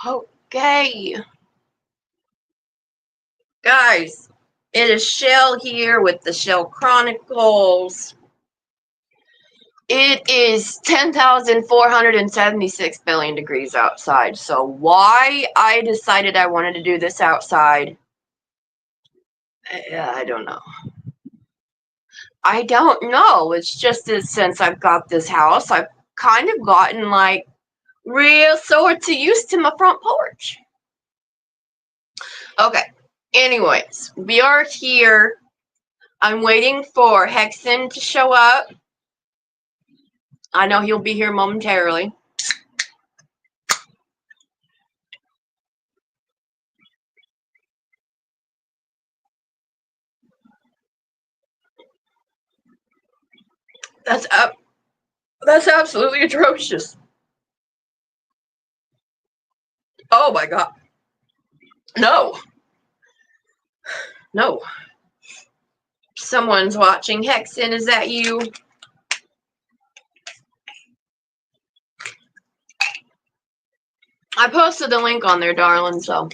Okay. Guys, it is Shell here with the Shell Chronicles. It is 10,476 billion degrees outside. So why I decided I wanted to do this outside, I don't know. I don't know. It's just that since I've got this house, I've kind of gotten like real sort of used to my front porch. Okay. Anyways, we are here. I'm waiting for Hexen to show up. I know he'll be here momentarily. That's absolutely atrocious. Oh my god. No. No. Someone's watching. Hexen, is that you? I posted the link on there, darling, so.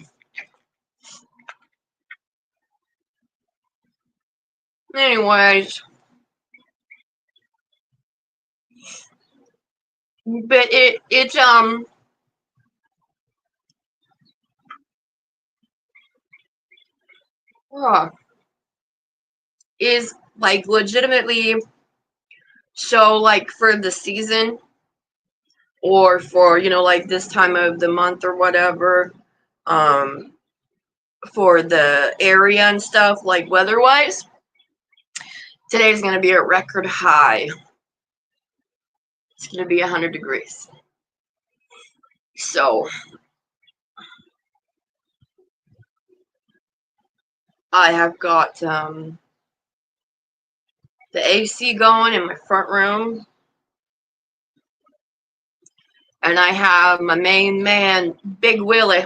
Anyways. But it's is like legitimately so like for the season or for, you know, like this time of the month or whatever, for the area and stuff, like weather-wise, today's going to be a record high. It's going to be 100 degrees. So I have got the AC going in my front room. And I have my main man, Big Willie,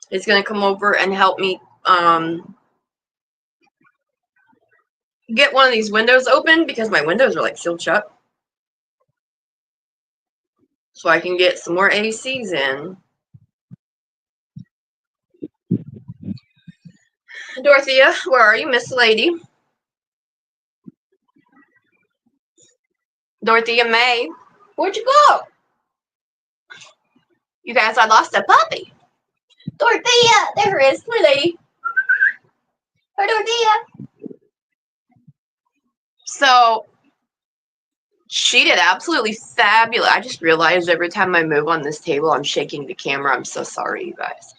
is going to come over and help me get one of these windows open because my windows are like sealed shut. So I can get some more ACs in. Dorothea, where are you, Miss Lady? Dorothea May, where'd you go? You guys, I lost a puppy. Dorothea, there is, my lady. Hi, Dorothea. So she did absolutely fabulous. I just realized every time I move on this table, I'm shaking the camera. I'm so sorry, you guys.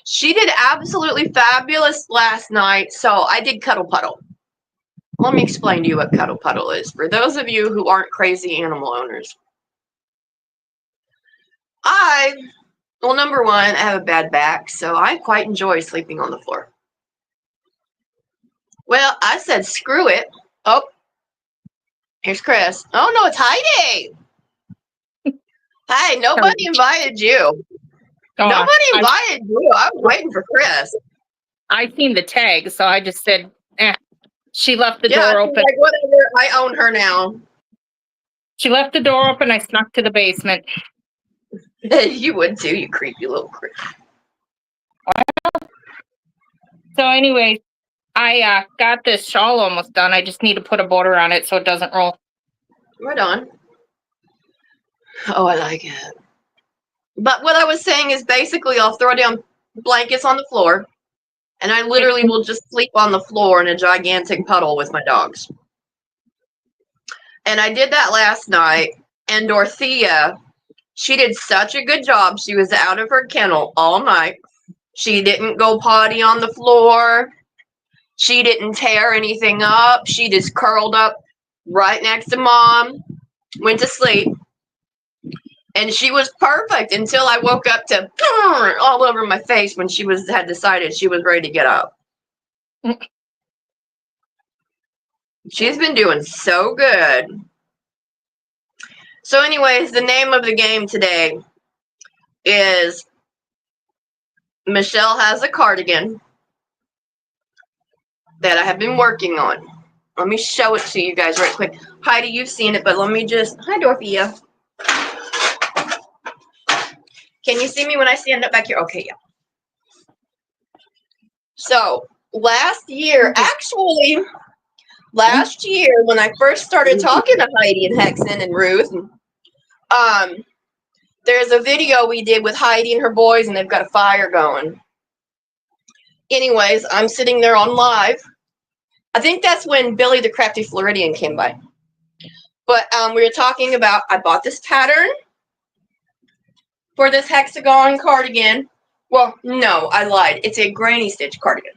She did absolutely fabulous last night. So I did cuddle puddle. Let me explain to you what cuddle puddle is. For those of you who aren't crazy animal owners. Well, number one, I have a bad back, so I quite enjoy sleeping on the floor. Well, I said, screw it. Oh, here's Chris. Oh, no, it's Heidi. Hey, nobody invited you. Oh, nobody invited you. I was waiting for Chris. I seen the tag, so I just said, She left the door open. Like, whatever, I own her now. She left the door open. I snuck to the basement. You would too, you creepy little Chris. So anyway, I got this shawl almost done. I just need to put a border on it so it doesn't roll. Right on. Oh, I like it. But what I was saying is basically I'll throw down blankets on the floor, and I literally will just sleep on the floor in a gigantic puddle with my dogs. And I did that last night, and Dorothea, she did such a good job. She was out of her kennel all night. She didn't go potty on the floor. She didn't tear anything up. She just curled up right next to Mom, went to sleep. And she was perfect until I woke up to all over my face when she had decided she was ready to get up. She's been doing so good. So anyways, the name of the game today is Michelle Has a Cardigan that I have been working on. Let me show it to you guys right quick. Heidi, you've seen it, but let me just... Hi, Dorothea. Can you see me when I stand up back here? Okay, yeah. So last year, when I first started talking to Heidi and Hexen and Ruth, there's a video we did with Heidi and her boys, and they've got a fire going. Anyways, I'm sitting there on live. I think that's when Billy the Crafty Floridian came by. But we were talking about, I bought this pattern for this hexagon cardigan. Well, no, I lied. It's a granny stitch cardigan.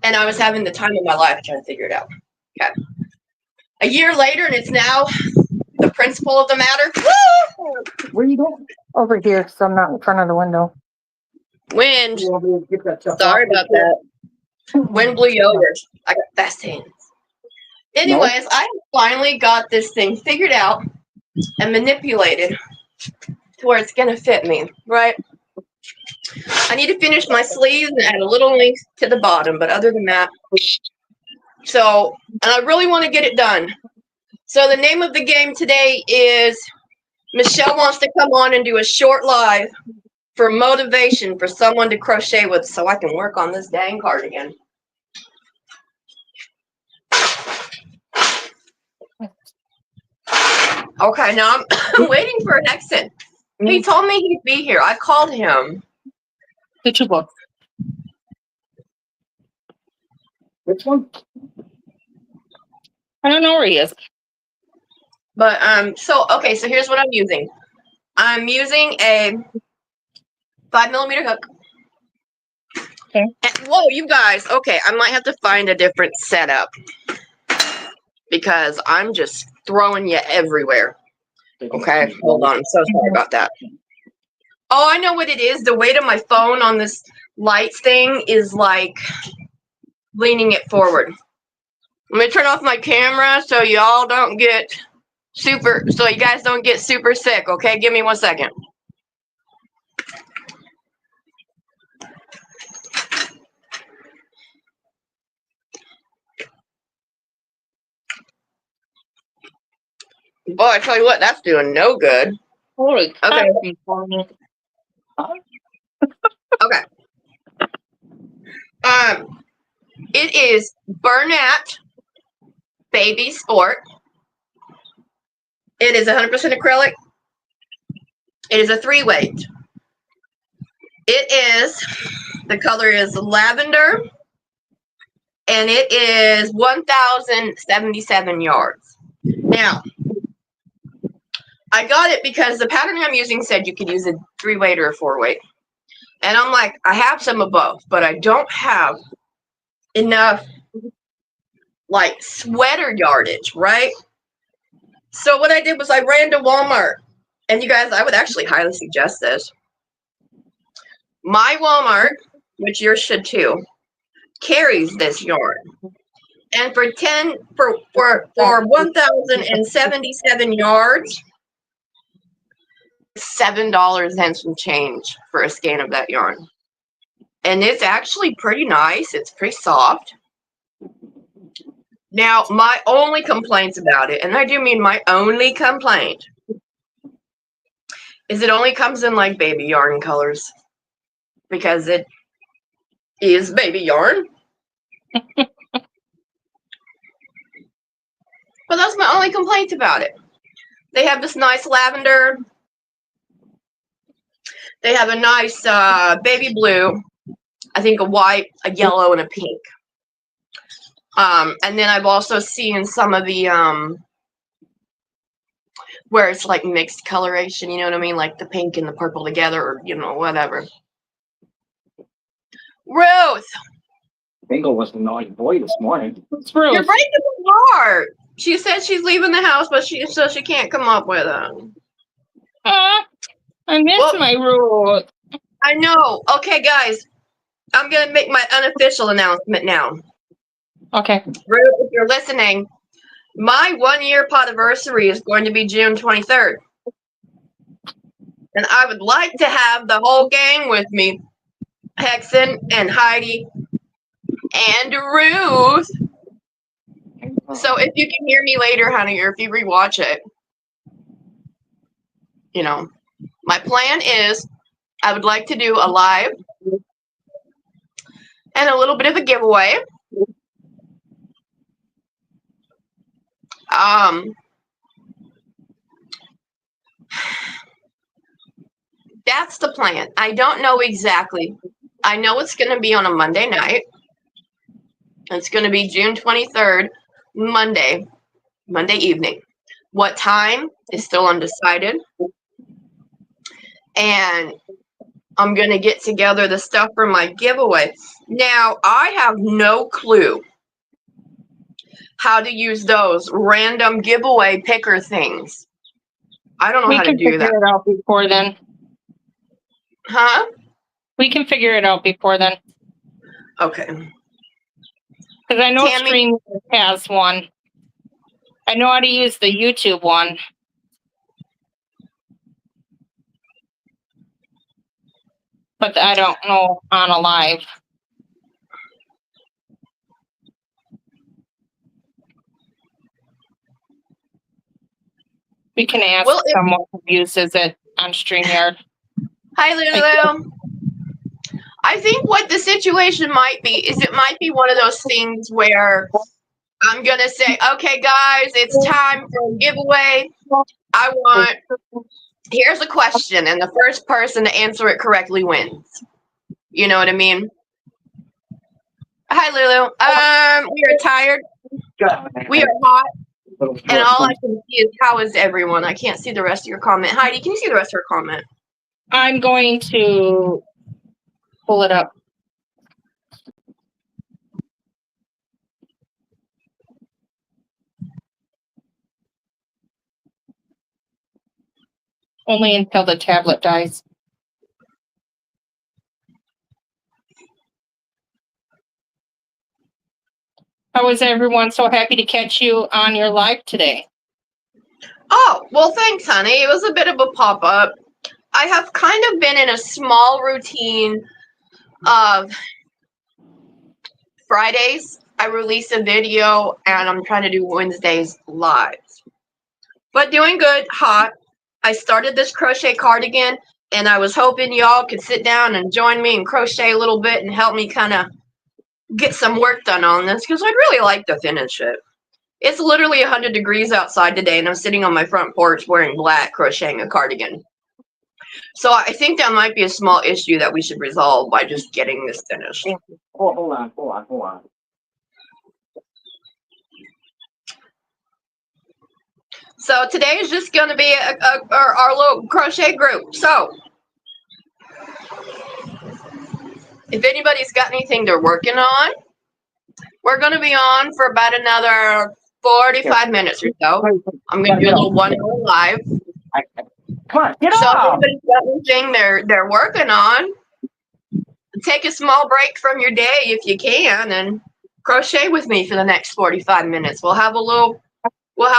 And I was having the time of my life trying to figure it out. Okay. A year later, and it's now the principle of the matter. Woo! Where are you going? Over here, so I'm not in front of the window. Wind. Sorry about that. Wind blew you over. I got fast hands. Anyways, I finally got this thing figured out and manipulated to where it's going to fit me, right? I need to finish my sleeves and add a little length to the bottom, but other than that, so, and I really want to get it done. So the name of the game today is Michelle wants to come on and do a short live for motivation for someone to crochet with so I can work on this dang cardigan. Okay, now I'm waiting for an exit. He told me he'd be here. I called him. Get your book. Which one? I don't know where he is. But so here's what I'm using. I'm using a 5mm hook. Okay. And, whoa, you guys. Okay, I might have to find a different setup because I'm just throwing you everywhere. Okay, hold on. I'm so sorry about that. Oh, I know what it is. The weight of my phone on this lights thing is like leaning it forward. Let me turn off my camera so y'all don't get so you guys don't get super sick, okay? Give me 1 second. Boy, I tell you what, that's doing no good. Holy okay. Okay. It is Bernat Baby Sport. It is 100% acrylic. It is a 3-weight. The color is lavender, and it is 1,077 yards. Now, I got it because the pattern I'm using said you could use a 3-weight or a 4-weight. And I'm like, I have some of both, but I don't have enough like sweater yardage, right? So what I did was I ran to Walmart, and you guys, I would actually highly suggest this. My Walmart, which yours should too, carries this yarn. And for 1,077 yards, $7 and some change for a skein of that yarn. And it's actually pretty nice. It's pretty soft. Now, my only complaints about it, and I do mean my only complaint, is it only comes in like baby yarn colors. Because it is baby yarn. But that's my only complaint about it. They have this nice lavender. They have a nice baby blue. I think a white, a yellow, and a pink. And then I've also seen some of the where it's like mixed coloration, you know what I mean? Like the pink and the purple together, or whatever. Ruth! Bingo was a naughty boy this morning. It's Ruth. You're breaking my heart. She said she's leaving the house, but she can't come up with it. I missed my Ruth. I know. Okay, guys. I'm going to make my unofficial announcement now. Okay. Ruth, if you're listening, my 1-year podiversary is going to be June 23rd. And I would like to have the whole gang with me. Hexen and Heidi and Ruth. So if you can hear me later, honey, or if you rewatch it, My plan is I would like to do a live and a little bit of a giveaway. That's the plan. I don't know exactly. I know it's going to be on a Monday night. It's going to be June 23rd, Monday evening. What time is still undecided. And I'm going to get together the stuff for my giveaway. Now, I have no clue how to use those random giveaway picker things. I don't know how to do that. We can figure it out before then. Huh? We can figure it out before then. Okay. Because I know Tammy Stream has one. I know how to use the YouTube one. But I don't know on a live. We can ask someone who uses it on StreamYard. Hi, Lulu. I think what the situation might be is it might be one of those things where I'm going to say, okay, guys, it's time for a giveaway. Here's a question, and the first person to answer it correctly wins. You know what I mean? Hi, Lulu. We are tired. We are hot. And all I can see is, how is everyone? I can't see the rest of your comment. Heidi, can you see the rest of her comment? I'm going to pull it up. Only until the tablet dies. How is everyone? So happy to catch you on your live today. Oh, well, thanks, honey. It was a bit of a pop-up. I have kind of been in a small routine of Fridays. I release a video, and I'm trying to do Wednesdays live. But doing good, hot. I started this crochet cardigan, and I was hoping y'all could sit down and join me and crochet a little bit and help me kind of get some work done on this, because I'd really like to finish it. It's literally 100 degrees outside today, and I'm sitting on my front porch wearing black, crocheting a cardigan. So I think that might be a small issue that we should resolve by just getting this finished. Hold on. So today is just going to be our little crochet group. So if anybody's got anything they're working on, we're going to be on for about another 45 minutes or so. I'm going to do a little 1 hour live. Come on, get so off! if anybody's got anything they're working on, take a small break from your day if you can and crochet with me for the next 45 minutes. We'll have a little I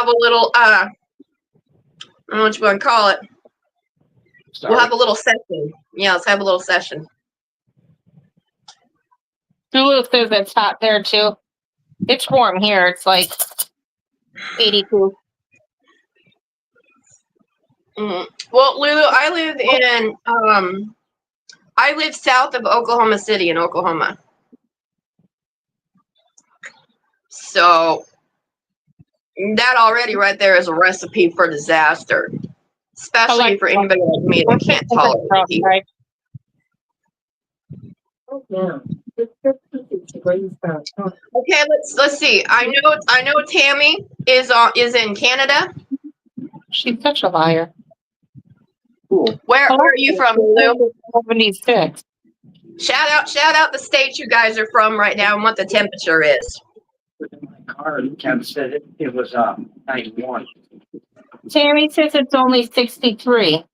don't know what you want to call it. Sorry. We'll have a little session. Yeah, let's have a little session. Lulu says it's hot there too. It's warm here. It's like 82. Well, Lulu, I live south of Oklahoma City in Oklahoma. So that already right there is a recipe for disaster, especially for anybody like me that can't tolerate heat. Okay, let's see. I know Tammy is in Canada. She's such a liar. Cool. Where are you from, Lulu? 76. Shout out the state you guys are from right now and what the temperature is. In my car, Kev said it was 91. Tammy says it's only 63.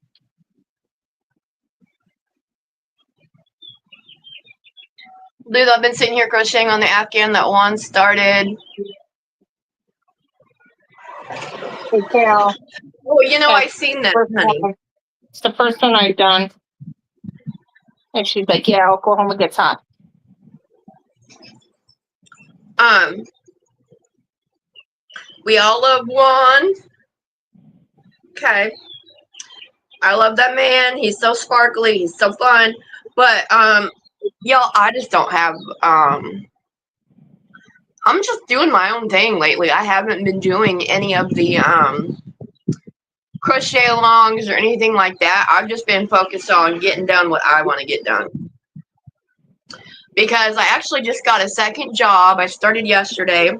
Lulu, I've been sitting here crocheting on the Afghan that one started. Hey, Cal. Oh, you know, I seen that, honey. It's the first one I've done. And she's like, yeah, Oklahoma gets hot. We all love one. Okay. I love that man. He's so sparkly. He's so fun. But y'all, I just don't have I'm just doing my own thing lately. I haven't been doing any of the crochet alongs or anything like that. I've just been focused on getting done what I want to get done. Because I actually just got a second job. I started yesterday.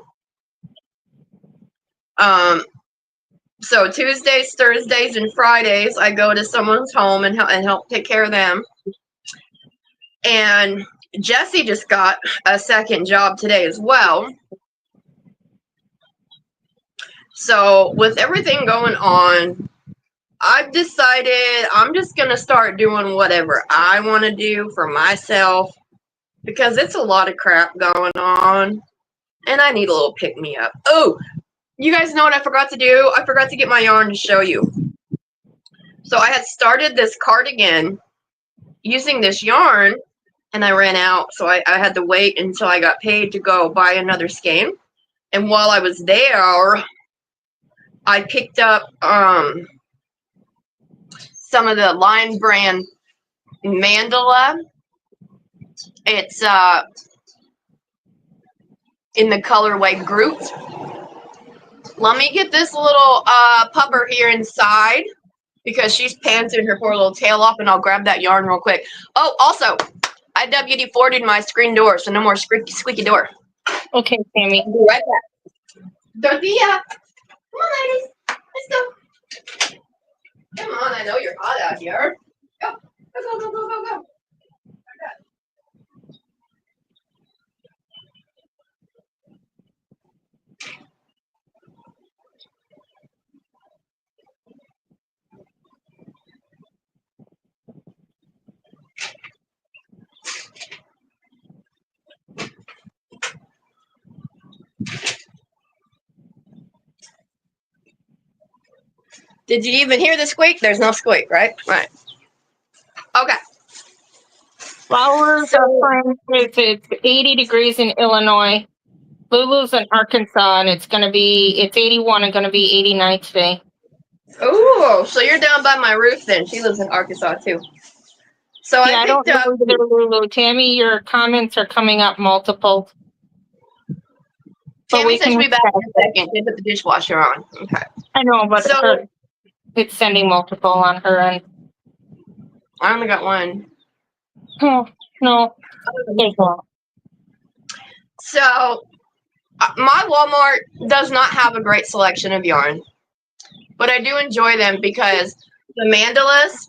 So Tuesdays, Thursdays, and Fridays, I go to someone's home and help take care of them. And Jesse just got a second job today as well. So with everything going on, I've decided I'm just going to start doing whatever I want to do for myself because it's a lot of crap going on and I need a little pick-me-up. Oh, you guys know what I forgot to do? I forgot to get my yarn to show you. So I had started this cardigan using this yarn and I ran out, so I had to wait until I got paid to go buy another skein. And while I was there, I picked up some of the Lion brand mandala. It's in the colorway Groot. Let me get this little pupper here inside because she's panting her poor little tail off, and I'll grab that yarn real quick. Oh, also, I WD-40'd my screen door, so no more squeaky door. Okay, Sammy. I'll be right back. Dorothea, come on, ladies. Let's go. Come on, I know you're hot out here. Go, go, go, go, go, go. Did you even hear the squeak? There's no squeak, right? Right. Okay. Flowers it's 80 degrees in Illinois. Lulu's in Arkansas, and it's 81 and going to be 89 today. Oh, so you're down by my roof then. She lives in Arkansas too. So yeah, I don't know either, Lulu. Tammy, your comments are coming up multiple. Tammy says she'll be back in a second. She put the dishwasher on. Okay. I know, but it's sending multiple on her end. I only got one. Oh, no. There's one. So, my Walmart does not have a great selection of yarn, but I do enjoy them because the mandalas,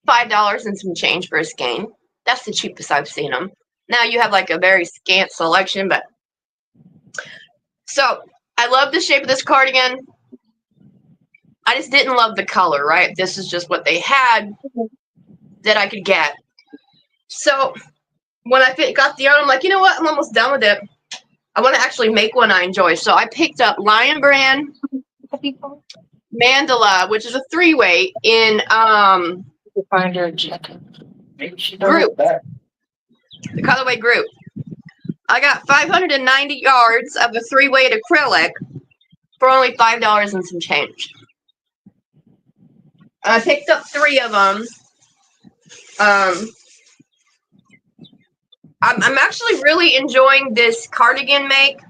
$5 and some change for a skein. That's the cheapest I've seen them. Now you have like a very scant selection, but so I love the shape of this cardigan. I just didn't love the color, right? This is just what they had that I could get. So when I got the yarn, I'm like, you know what? I'm almost done with it. I want to actually make one I enjoy. So I picked up Lion brand mandala, which is a 3-weight in find her check. Group. The colorway Group. I got 590 yards of a 3-weight acrylic for only $5 and some change. I picked up 3 of them. I'm actually really enjoying this cardigan make.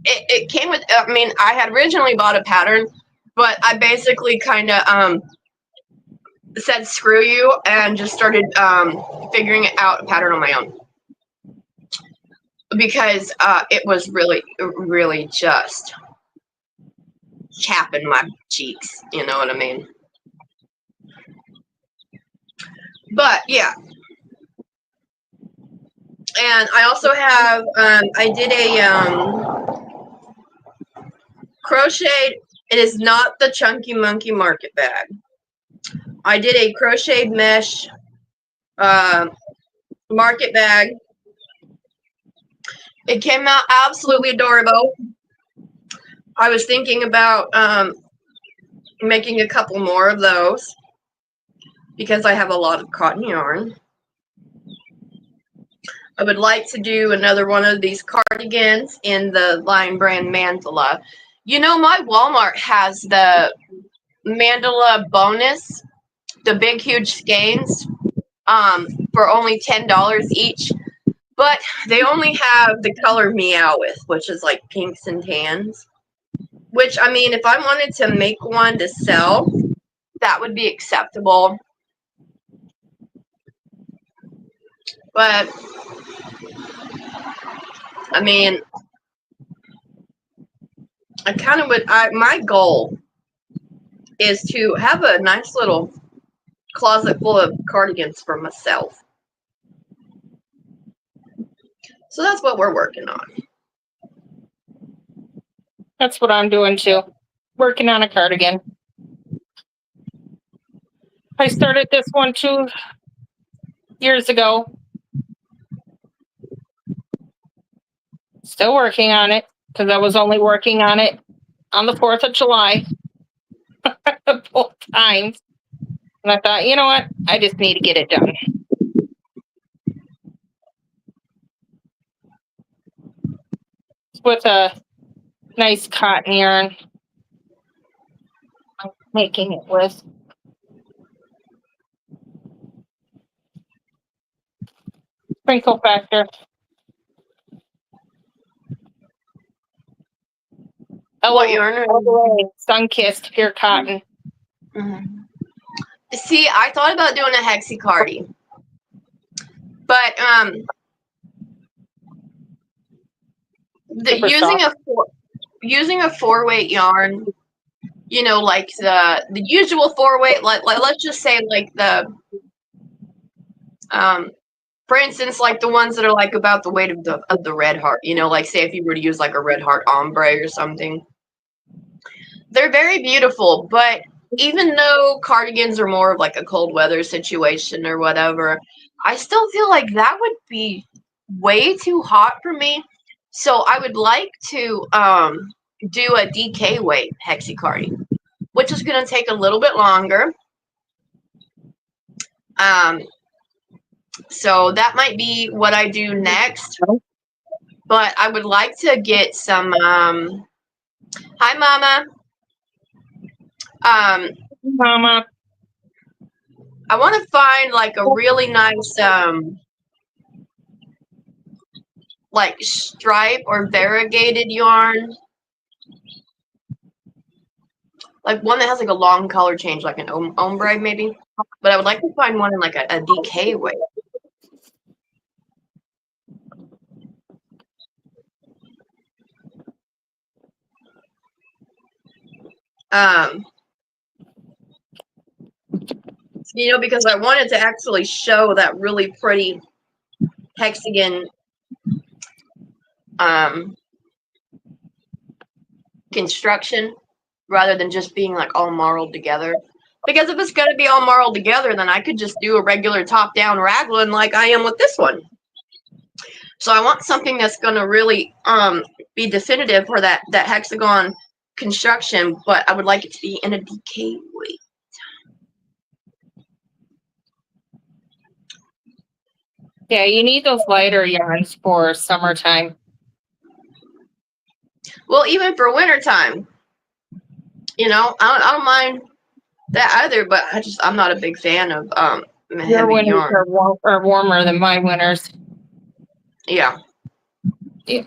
It came with, I mean, I had originally bought a pattern, but I basically kind of said screw you and just started figuring out a pattern on my own. Because it was really, really just chapping my cheeks, you know what I mean? But yeah. And I also have, I did a crocheted, it is not the Chunky Monkey market bag. I did a crocheted mesh market bag. It came out absolutely adorable. I was thinking about making a couple more of those because I have a lot of cotton yarn. I would like to do another one of these cardigans in the Lion brand mandala. You know, my Walmart has the Mandala bonus, the big huge skeins, for only $10 each. But they only have the color Meow with, which is like pinks and tans. Which, I mean, if I wanted to make one to sell, that would be acceptable. But, I mean, I kind of would, my goal is to have a nice little closet full of cardigans for myself. So that's what we're working on. That's what I'm doing too. Working on a cardigan. I started this one 2 years ago. Still working on it because I was only working on it on the 4th of July both times. And I thought, you know what? I just need to get it done. With a nice cotton yarn I'm making it with. Sprinkle factor. What yarn? Sun-kissed pure cotton. Mm-hmm. See, I thought about doing a hexi-cardi, but using a 4-weight yarn, you know, like the usual 4-weight, like let's just say like the for instance, like the ones that are like about the weight of the red heart, you know, like say if you were to use like a red heart ombre or something. They're very beautiful, but even though cardigans are more of like a cold weather situation or whatever, I still feel like that would be way too hot for me. So I would like to do a DK weight hexi cardi, which is going to take a little bit longer. So that might be what I do next. But I would like to get some hi mama. Mama. I want to find like a really nice like stripe or variegated yarn, like one that has like a long color change, like an ombre maybe. But I would like to find one in like a DK way. You know, because I wanted to actually show that really pretty hexagon construction rather than just being like all marled together. Because if it's going to be all marled together, then I could just do a regular top-down raglan like I am with this one. So I want something that's going to really be definitive for that hexagon construction, but I would like it to be in a DK weight. Yeah, you need those lighter yarns for summertime. Well, even for wintertime, you know, I don't mind that either, but I'm not a big fan of Your heavy winters yarn. are warmer than my winters. Yeah. Yeah.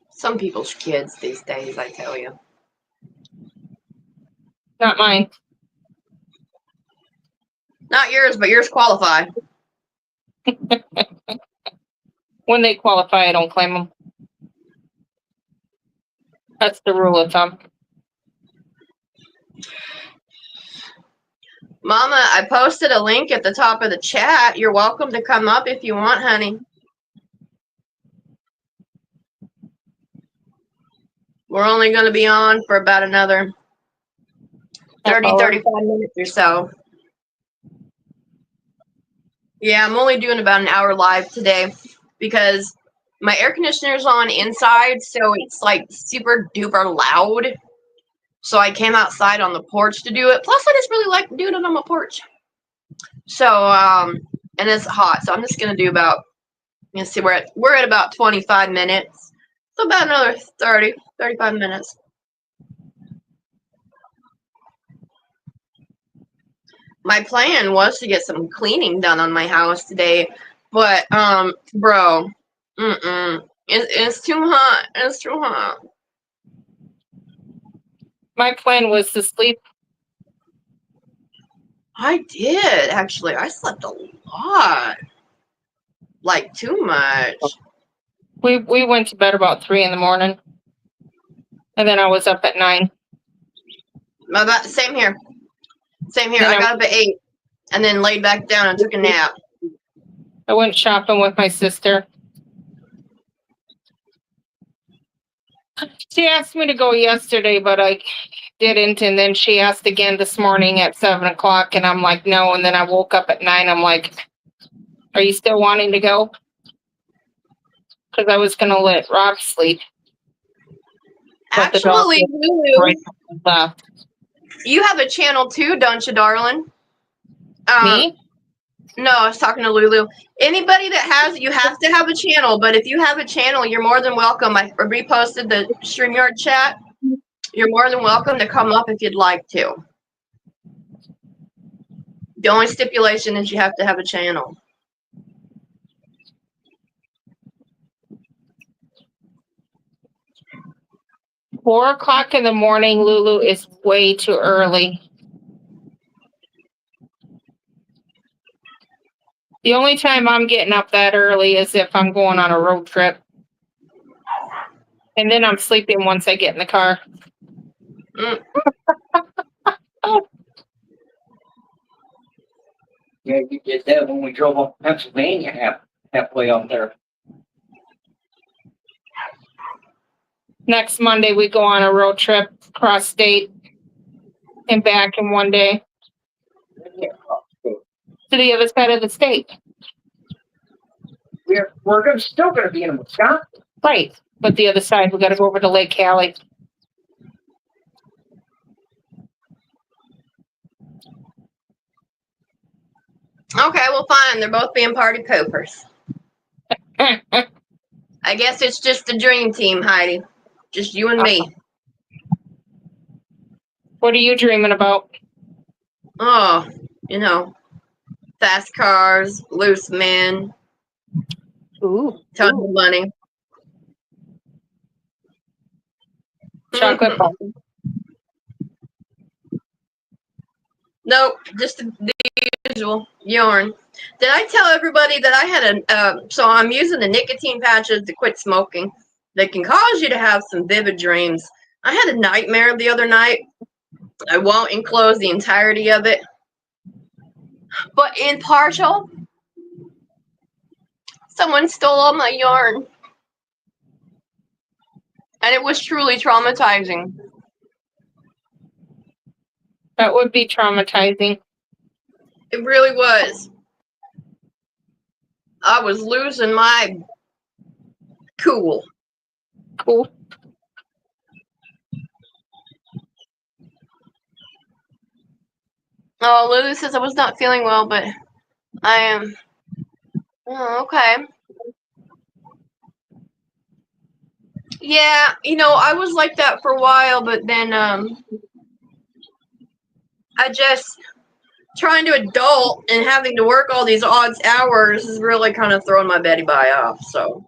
Some people's kids these days, I tell you. Not mine. Not yours, but yours qualify. When they qualify, I don't claim them. That's the rule of thumb. Mama, I posted a link at the top of the chat. You're welcome to come up if you want, honey. We're only going to be on for about another 30, 35 minutes or so. Yeah, I'm only doing about an hour live today because my air conditioner's on inside, so it's like super duper loud. So I came outside on the porch to do it. Plus, I just really like doing it on my porch. So, and it's hot, so I'm just going to do about You see, we're at about 25 minutes. So about another 35 minutes. My plan was to get some cleaning done on my house today, but bro, it's too hot. It's too hot. My plan was to sleep. I did actually. I slept a lot, like too much. We went to bed about 3 a.m, and then I was up at 9. Same here. Same here. Then I got up at 8, and then laid back down and took a nap. I went shopping with my sister. She asked me to go yesterday, but I didn't. And then she asked again this morning at 7 o'clock, and I'm like, no. And then I woke up at 9. I'm like, are you still wanting to go? Because I was going to let Rob sleep. But the dog Actually, was Lulu, right left. you have a channel too, don't you, darling? Me? No, I was talking to Lulu. Anybody that has, you have to have a channel, but if you have a channel, you're more than welcome. I reposted the StreamYard chat. You're more than welcome to come up if you'd like to. The only stipulation is you have to have a channel. Four o'clock in the morning, Lulu, is way too early. The only time I'm getting up that early is if I'm going on a road trip. And then I'm sleeping once I get in the car. Yeah, you did that when we drove up Pennsylvania halfway up there. Next Monday, we go on a road trip across state and back in one day to the other side of the state. We're still gonna be in Wisconsin. Right. But the other side, we got to go over to Lake Cali. Okay, well, fine. They're both being party poopers. I guess it's just the dream team, Heidi. Just you and me. What are you dreaming about? Oh, you know, fast cars, loose men, Ooh. tons of money. Chocolate bar. Nope, just the usual yarn. Did I tell everybody that I had so I'm using the nicotine patches to quit smoking. They can cause you to have some vivid dreams. I had a nightmare the other night. I won't enclose the entirety of it, but in partial, someone stole all my yarn. And it was truly traumatizing. That would be traumatizing. It really was. I was losing my cool. Cool. Oh, Lulu says I was not feeling well, but I am. Oh, okay. Yeah, you know, I was like that for a while, but then I just trying to adult and having to work all these odd hours is really kind of throwing my Betty Bye off. So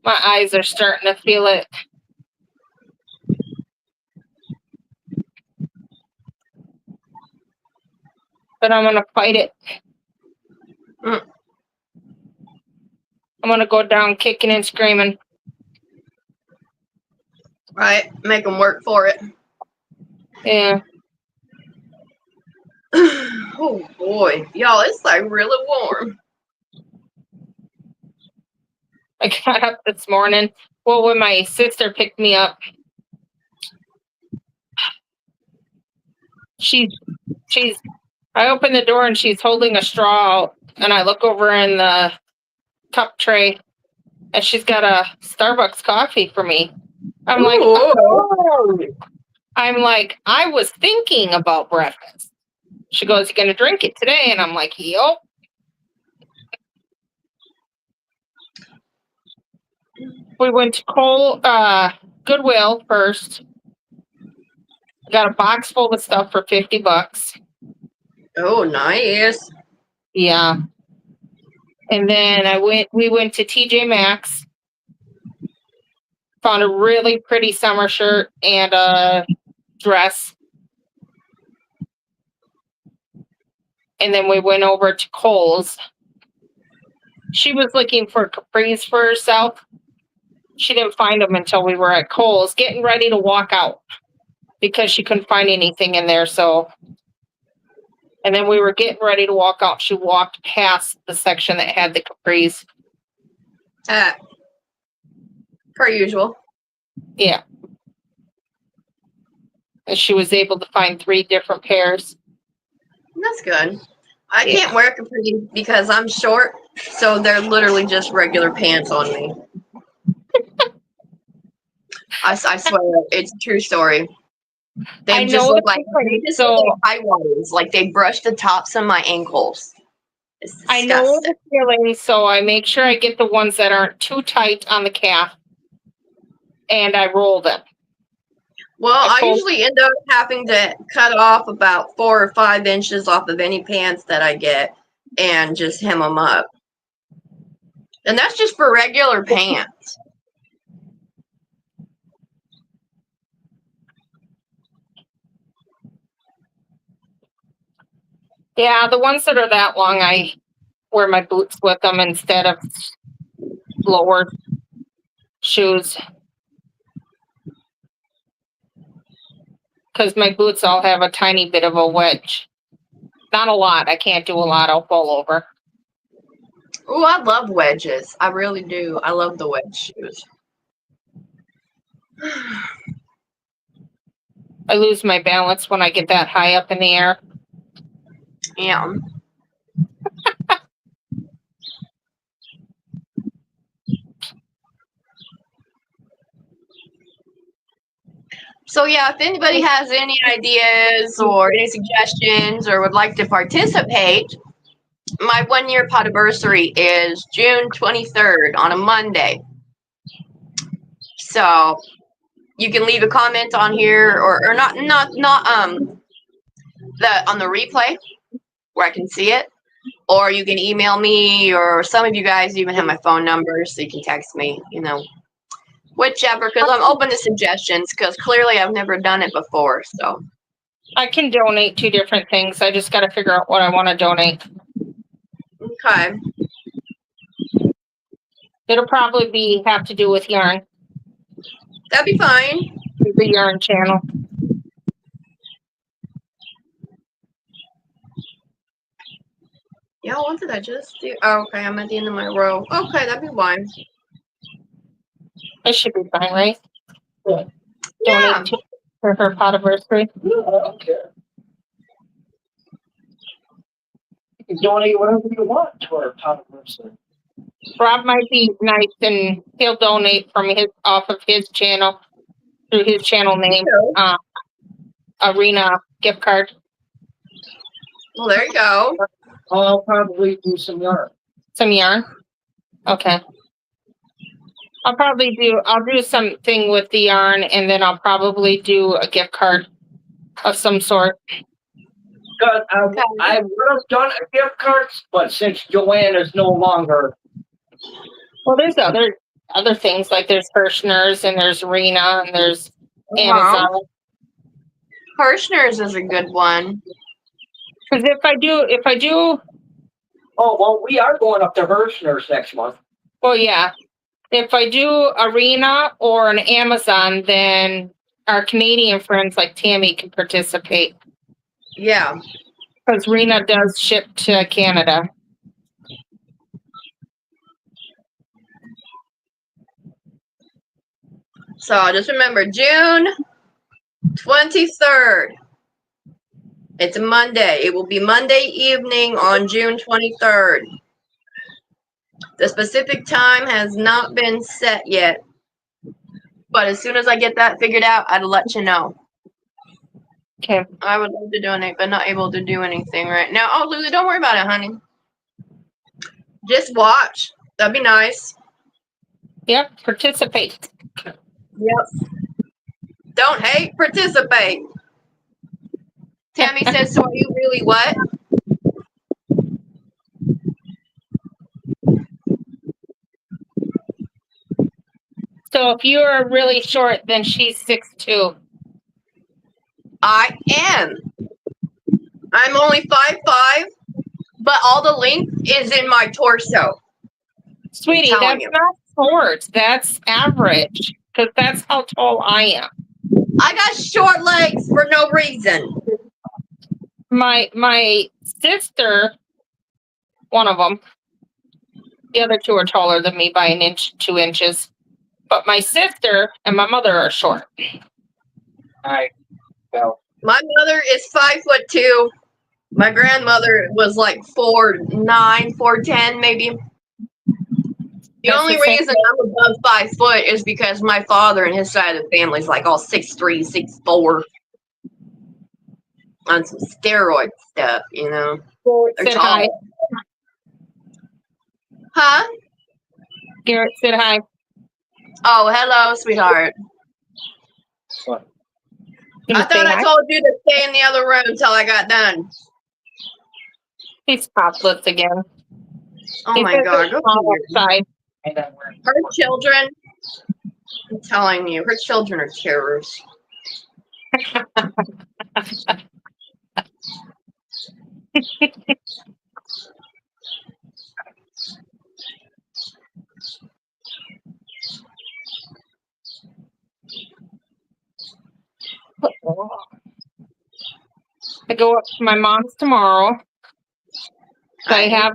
My eyes are starting to feel it. But I'm going to fight it. Mm. I'm going to go down kicking and screaming. Right, make them work for it. Yeah. Oh boy, y'all, it's like really warm. I got up this morning. Well, when my sister picked me up, I opened the door and she's holding a straw out, and I look over in the cup tray, and she's got a Starbucks coffee for me. I'm like, Ooh. oh. I'm like, I was thinking about breakfast. She goes, you gonna drink it today? And I'm like, yup. We went to Goodwill first. Got a box full of stuff for $50. Oh, nice. Yeah. And then we went to TJ Maxx. Found a really pretty summer shirt and a dress. And then we went over to Kohl's. She was looking for capris for herself. She didn't find them until we were at Kohl's, getting ready to walk out because she couldn't find anything in there. So, and then we were getting ready to walk out. She walked past the section that had the capris. Per usual. Yeah. And she was able to find 3 different pairs. That's good. I can't wear capri because I'm short, so they're literally just regular pants on me. I swear, it's a true story. They just look like high waters, like they brush the tops of my ankles. I know the feeling, so I make sure I get the ones that aren't too tight on the calf, and I roll them. Well, I usually end up having to cut off about 4 or 5 inches off of any pants that I get and just hem them up. And that's just for regular pants. Yeah, the ones that are that long, I wear my boots with them instead of lower shoes. Because my boots all have a tiny bit of a wedge. Not a lot. I can't do a lot. I'll fall over. Oh, I love wedges. I really do. I love the wedge shoes. I lose my balance when I get that high up in the air. Yeah. So yeah, if anybody has any ideas or any suggestions or would like to participate, my 1-year podiversary is June 23rd on a Monday. So you can leave a comment on here or not on the replay where I can see it, or you can email me, or some of you guys even have my phone number, so you can text me, whichever, because I'm open to suggestions, because clearly I've never done it before. So I can donate 2 different things. I just got to figure out what I want to donate. Okay. It'll probably have to do with yarn. That'd be fine. The yarn channel. Yeah, what did I just do? Oh, okay, I'm at the end of my row. Okay, that'd be fine. It should be fine, right? Yeah. Donate for her podiversary. No, I don't care. You can donate whatever you want to our podiversary. Rob might be nice and he'll donate from off of his channel through his channel name, Arena gift card. Well, there you go. I'll probably do some yarn. Some yarn? Okay. I'll do something with the yarn, and then I'll probably do a gift card of some sort. Because I would have done a gift card, but since Joanne is no longer. Well, there's other things, like there's Hirschner's and there's Arena and there's Amazon. Hirschner's is a good one. Because if I do. Oh, well, we are going up to Hirschner's next month. Well, yeah. If I do Arena or an Amazon, then our Canadian friends like Tammy can participate. Yeah. Because Arena does ship to Canada. So just remember, June 23rd. It's a Monday. It will be Monday evening on June 23rd. The specific time has not been set yet. But as soon as I get that figured out, I'd let you know. Okay. I would love to donate, but not able to do anything right now. Oh, Lulu, don't worry about it, honey. Just watch. That'd be nice. Yep. Participate. Yep. Don't hate, participate. Tammy says, so are you really what? So if you are really short, then she's 6'2". I am. I'm only 5'5", but all the length is in my torso. Sweetie, telling that's you. not short. That's average. Because that's how tall I am. I got short legs for no reason. My sister, one of them, the other two are taller than me by 1 inch, 2 inches. But my sister and my mother are short. All right. So, My mother is 5'2". My grandmother was like 4'9", 4'10", maybe. The That's only the same. reason I'm above 5 foot is because my father and his side of the family is like all 6'3", 6'4", on some steroid stuff, you know. They're Said tall. hi. Huh? Garrett said hi. Oh, hello, sweetheart. what? You I wanna say thought I hi? told you to stay in the other room until I got done. He's topless again. Oh He my says God, it's go hot figure. outside. And then we're Her children, I'm telling you, her children are terrors. I go up to my mom's tomorrow. So I have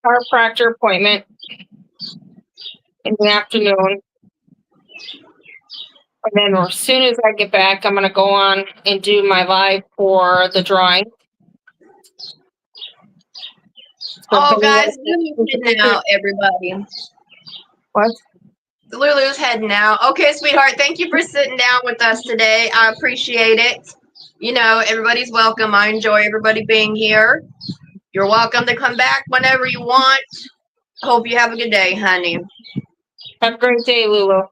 chiropractor appointment in the afternoon. And then as soon as I get back, I'm going to go on and do my live for the drawing. Oh, guys, Lulu's heading out, everybody. What? Lulu's heading out. Okay, sweetheart, thank you for sitting down with us today. I appreciate it. You know, everybody's welcome. I enjoy everybody being here. You're welcome to come back whenever you want. Hope you have a good day, honey. Have a great day, Lulu.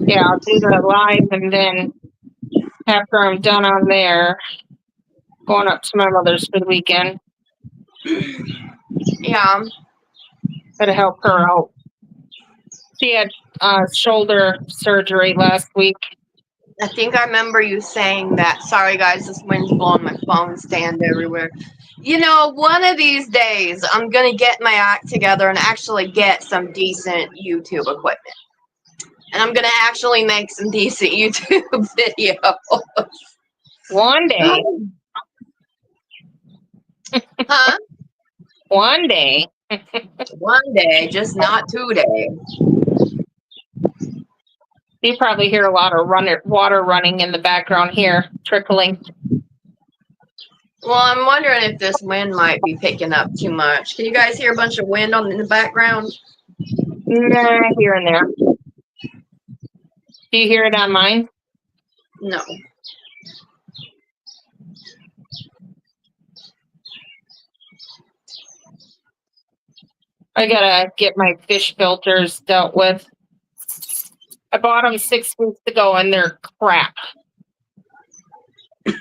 Yeah, I'll do the live, and then after I'm done on there, going up to my mother's for the weekend. Yeah. To help her out. She had shoulder surgery last week. I think I remember you saying that. Sorry, guys, this wind's blowing my phone stand everywhere. You know, one of these days, I'm going to get my act together and actually get some decent YouTube equipment. And I'm going to actually make some decent YouTube videos. One day. Huh? One day. One day, just not 2 days. You probably hear a lot of water running in the background here, trickling. Well, I'm wondering if this wind might be picking up too much. Can you guys hear a bunch of wind in the background? Nah, here and there. Do you hear it on mine? No. I gotta get my fish filters dealt with. I bought them 6 weeks ago and they're crap. I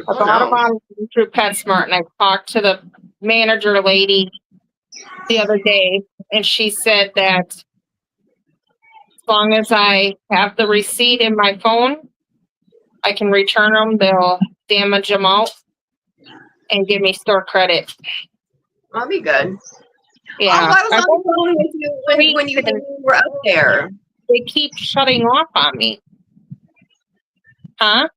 bought them on through PetSmart, and I talked to the manager lady the other day, and she said that as long as I have the receipt in my phone, I can return them. They'll damage them out and give me store credit. That'll be good. Yeah. Oh, I was on the phone with you when you were up there. They keep shutting off on me. Huh?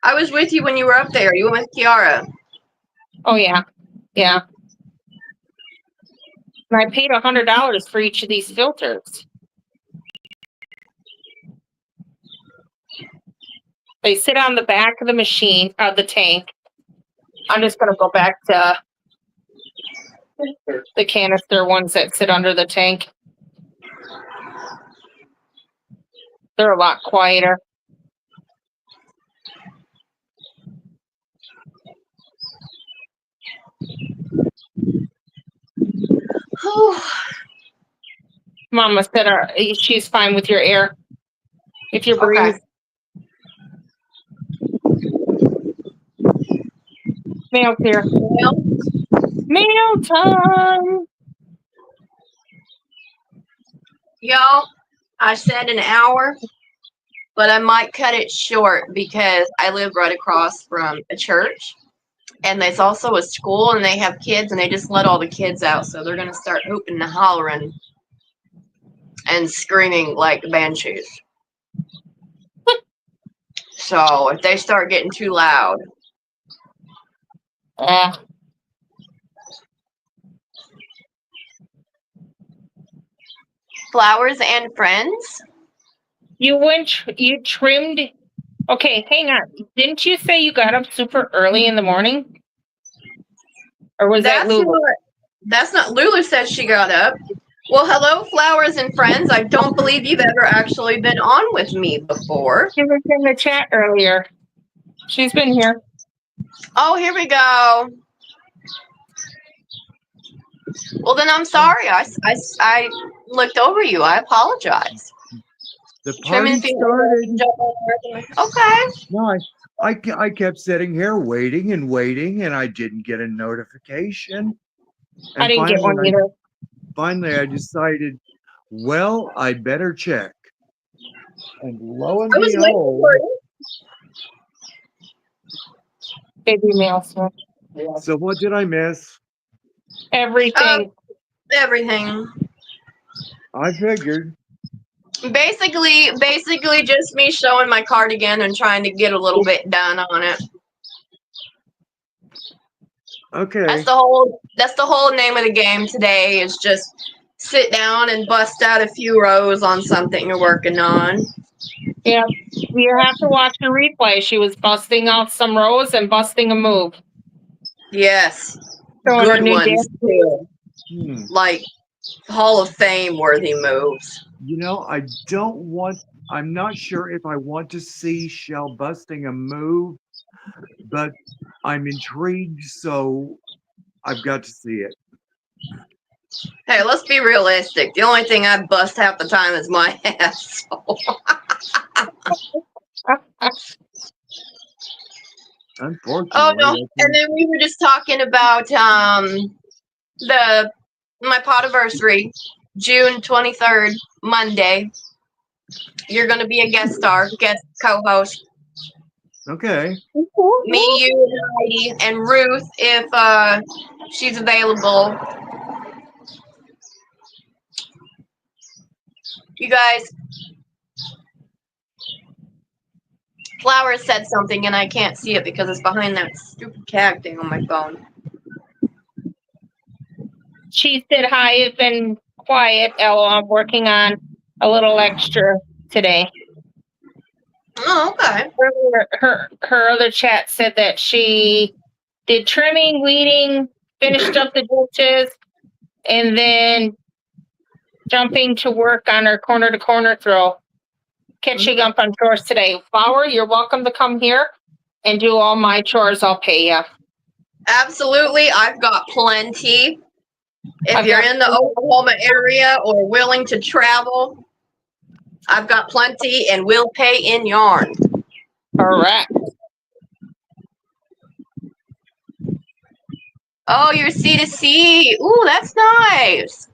I was with you when you were up there. You went with Kiara. Oh, yeah. Yeah. And I paid $100 for each of these filters. They sit on the back of the machine, the tank. I'm just going to go back to the canister ones that sit under the tank. They're a lot quieter. Mama said she's fine with your air. If you breathe. Okay. Mail's here. Mail time. Y'all, I said an hour, but I might cut it short because I live right across from a church. And there's also a school, and they have kids, and they just let all the kids out. So they're going to start hooping and hollering and screaming like banshees. So if they start getting too loud. Flowers and friends? You trimmed. Okay, hang on. Didn't you say you got up super early in the morning? Or was that Lulu? That's not. Lulu said she got up. Well, hello, flowers and friends. I don't believe you've ever actually been on with me before. She was in the chat earlier. She's been here. Oh, here we go. Well, then I'm sorry. I looked over you. I apologize. The party started. Okay. No, I kept sitting here waiting, and I didn't get a notification. And I didn't get one either. Finally, I decided, well, I better check. And lo and behold, baby mail. So what did I miss? Everything. Everything. I figured. Basically just me showing my cardigan and trying to get a little bit done on it. Okay. That's the whole name of the game today, is just sit down and bust out a few rows on something you're working on. Yeah. You have to watch the replay. She was busting out some rows and busting a move. Yes. Throwing Good ones too. Like Hall of Fame worthy moves. You know, I'm not sure if I want to see Shell busting a move, but I'm intrigued, so I've got to see it. Hey, let's be realistic. The only thing I bust half the time is my ass. Unfortunately. Oh no! And then we were just talking about my podiversary, June 23rd, Monday. You're going to be a guest co-host. Okay. Me, you, and Heidi, and Ruth, if she's available. You guys, Flowers said something, and I can't see it because it's behind that stupid cat thing on my phone. She said, hi, I've been quiet, Ella. I'm working on a little extra today. Oh, okay. Her other chat said that she did trimming, weeding, finished up the dishes, and then jumping to work on her corner-to-corner throw. Catching up on chores today. Flower, you're welcome to come here and do all my chores. I'll pay you. Absolutely. I've got plenty. If you're in the Oklahoma area or willing to travel, I've got plenty, and we'll pay in yarn. Correct. Oh, you're C2C. Ooh, that's nice.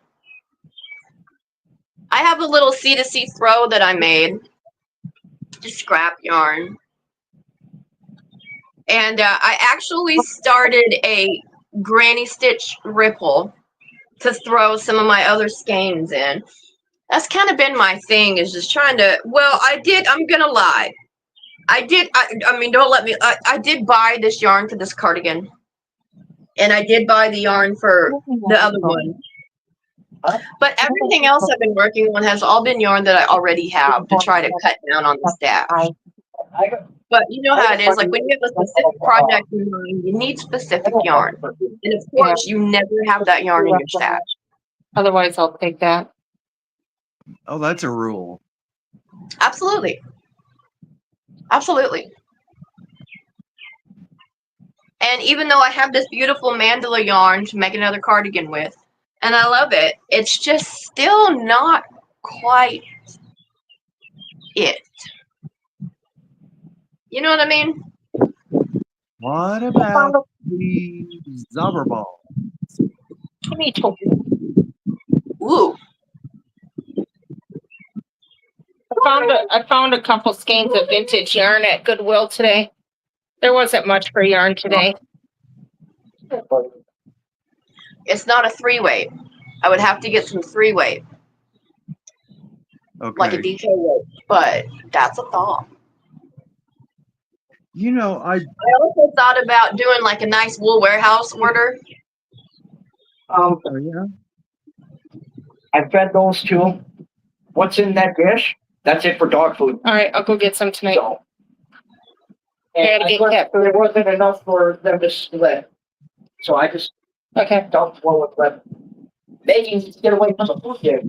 I have a little C2C throw that I made. Just scrap yarn. And I actually started a granny stitch ripple to throw some of my other skeins in. That's kind of been my thing, is just trying to, I'm going to lie. I did buy this yarn for this cardigan. And I did buy the yarn for the other one. But everything else I've been working on has all been yarn that I already have to try to cut down on the stash. But you know how it is. Like when you have a specific project in mind, you need specific yarn. And of course, you never have that yarn in your stash. Otherwise, I'll take that. Oh, that's a rule. Absolutely. Absolutely. And even though I have this beautiful mandala yarn to make another cardigan with, and I love it, it's just still not quite it. You know what I mean? What about the Zauberball? Give me two. Ooh. I found a couple skeins of vintage yarn at Goodwill today. There wasn't much for yarn today. It's not a 3-weight. I would have to get some 3-weight, Okay. like a DK weight, but that's a thought. You know, I also thought about doing like a nice wool warehouse order. Oh yeah. I fed those two. What's in that dish? That's it for dog food. All right, I'll go get some tonight. So, and there wasn't enough for them to split. So I just Okay. dumped one with them. They need to get away from the food here.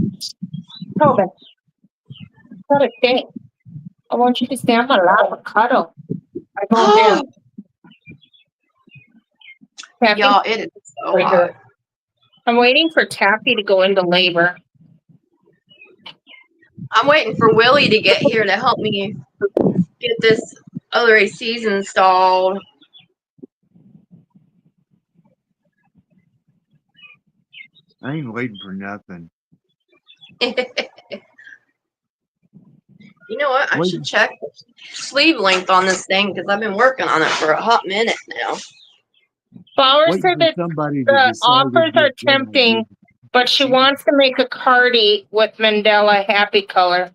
Tobin, not a thing. I want you to stay on my lap and cuddle. I go in. Taffy, Y'all, it is so Right hot. there. I'm waiting for Taffy to go into labor. I'm waiting for Willie to get here to help me get this other ACs installed. I ain't waiting for nothing. You know what? I should check the sleeve length on this thing because I've been working on it for a hot minute now. Flower Waiting said for that somebody to the decide offers to are get them. tempting, but she wants to make a cardi with Mandela Happy Color.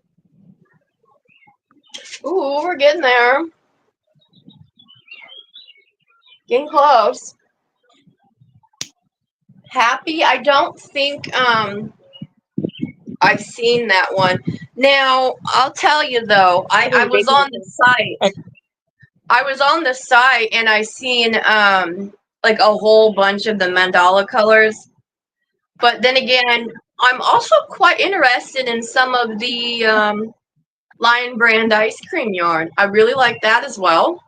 Ooh, we're getting there. Getting close. Happy? I don't think I've seen that one. Now, I'll tell you though, I was on the site. I was on the site and I seen like a whole bunch of the mandala colors. But then again, I'm also quite interested in some of the Lion Brand ice cream yarn. I really like that as well.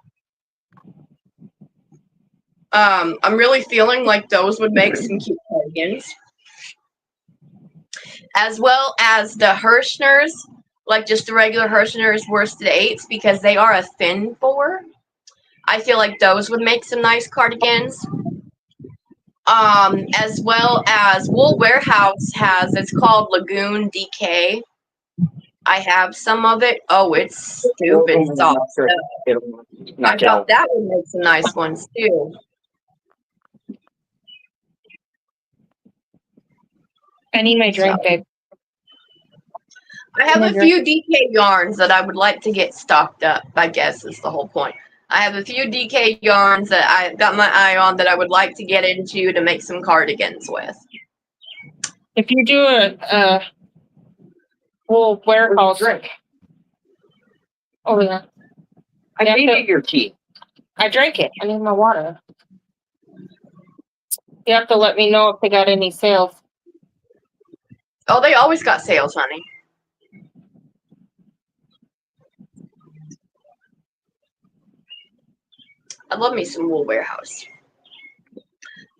I'm really feeling like those would make some cute cardigans. As well as the Hirschners, like just the regular Hirschners worsted 8s because they are a thin 4. I feel like those would make some nice cardigans. As well as Wool Warehouse has, it's called Lagoon DK. I have some of it. Oh, it's stupid soft. I thought that would make some nice ones too. I need my drink, babe. I have a few DK yarns that I would like to get stocked up, I guess is the whole point. I have a few DK yarns that I've got my eye on that I would like to get into to make some cardigans with. If you do a Wool Warehouse drink. Oh yeah. I needed your tea. I drank it. I need my water. You have to let me know if they got any sales. Oh, they always got sales, honey. I love me some Wool Warehouse.